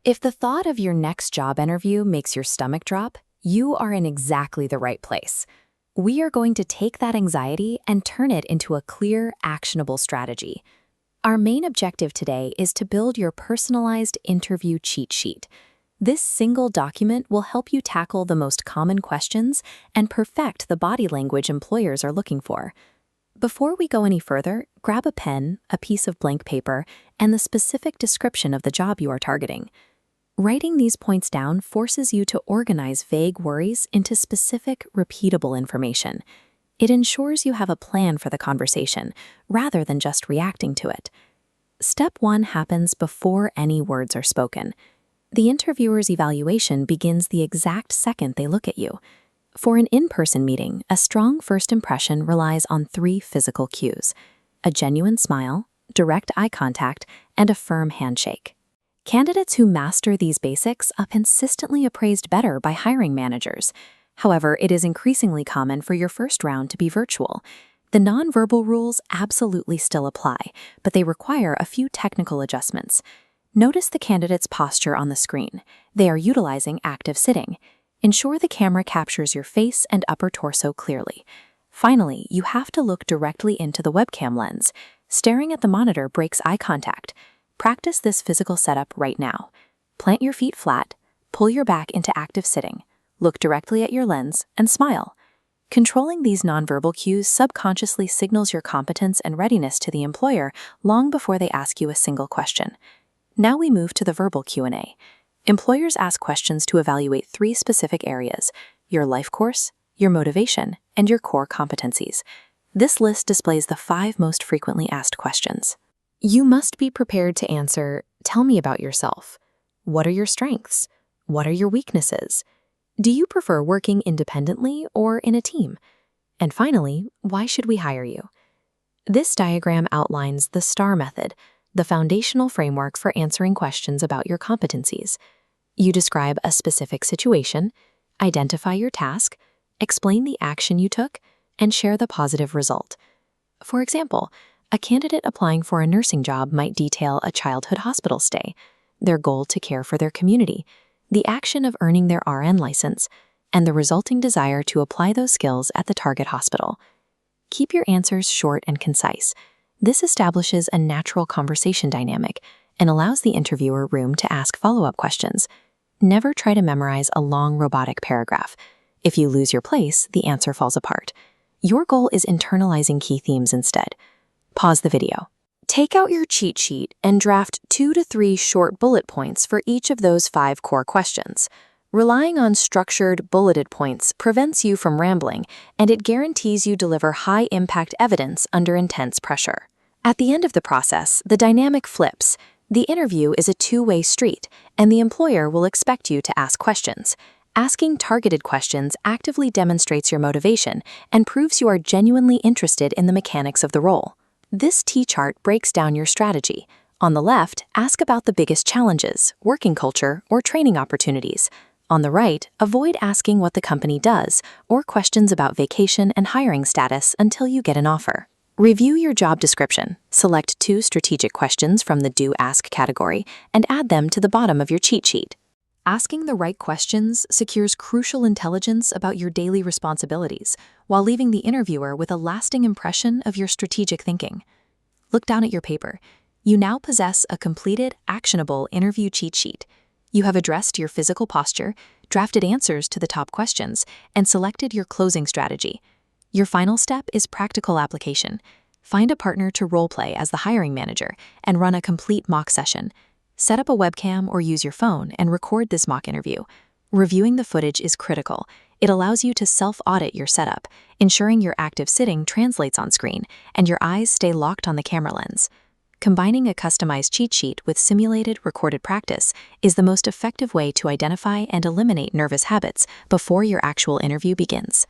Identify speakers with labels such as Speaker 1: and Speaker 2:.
Speaker 1: If the thought of your next job interview makes your stomach drop, you are in exactly the right place. We are going to take that anxiety and turn it into a clear, actionable strategy. Our main objective today is to build your personalized interview cheat sheet. This single document will help you tackle the most common questions and perfect the body language employers are looking for. Before we go any further, grab a pen, a piece of blank paper, and the specific description of the job you are targeting. Writing these points down forces you to organize vague worries into specific, repeatable information. It ensures you have a plan for the conversation, rather than just reacting to it. Step 1 happens before any words are spoken. The interviewer's evaluation begins the exact second they look at you. For an in-person meeting, a strong first impression relies on 3 physical cues: a genuine smile, direct eye contact, and a firm handshake. Candidates who master these basics are consistently appraised better by hiring managers. However, it is increasingly common for your first round to be virtual. The nonverbal rules absolutely still apply, but they require a few technical adjustments. Notice the candidate's posture on the screen. They are utilizing active sitting. Ensure the camera captures your face and upper torso clearly. Finally, you have to look directly into the webcam lens. Staring at the monitor breaks eye contact. Practice this physical setup right now. Plant your feet flat, pull your back into active sitting, look directly at your lens, and smile. Controlling these nonverbal cues subconsciously signals your competence and readiness to the employer long before they ask you a single question. Now we move to the verbal Q&A. Employers ask questions to evaluate 3 specific areas: your life course, your motivation, and your core competencies. This list displays the 5 most frequently asked questions. You must be prepared to answer, "Tell me about yourself. What are your strengths? What are your weaknesses? Do you prefer working independently or in a team? And finally, why should we hire you?" This diagram outlines the STAR method, the foundational framework for answering questions about your competencies. You describe a specific situation, identify your task, explain the action you took, and share the positive result. For example, a candidate applying for a nursing job might detail a childhood hospital stay, their goal to care for their community, the action of earning their RN license, and the resulting desire to apply those skills at the target hospital. Keep your answers short and concise. This establishes a natural conversation dynamic and allows the interviewer room to ask follow-up questions. Never try to memorize a long robotic paragraph. If you lose your place, the answer falls apart. Your goal is internalizing key themes instead. Pause the video. Take out your cheat sheet and draft 2 to 3 short bullet points for each of those 5 core questions. Relying on structured, bulleted points prevents you from rambling, and it guarantees you deliver high-impact evidence under intense pressure. At the end of the process, the dynamic flips. The interview is a 2-way street, and the employer will expect you to ask questions. Asking targeted questions actively demonstrates your motivation and proves you are genuinely interested in the mechanics of the role. This T-chart breaks down your strategy. On the left, ask about the biggest challenges, working culture, or training opportunities. On the right, avoid asking what the company does or questions about vacation and hiring status until you get an offer. Review your job description, select 2 strategic questions from the Do-Ask category, and add them to the bottom of your cheat sheet. Asking the right questions secures crucial intelligence about your daily responsibilities, while leaving the interviewer with a lasting impression of your strategic thinking. Look down at your paper. You now possess a completed, actionable interview cheat sheet. You have addressed your physical posture, drafted answers to the top questions, and selected your closing strategy. Your final step is practical application. Find a partner to role-play as the hiring manager and run a complete mock session. Set up a webcam or use your phone and record this mock interview. Reviewing the footage is critical. It allows you to self-audit your setup, ensuring your active sitting translates on screen and your eyes stay locked on the camera lens. Combining a customized cheat sheet with simulated, recorded practice is the most effective way to identify and eliminate nervous habits before your actual interview begins.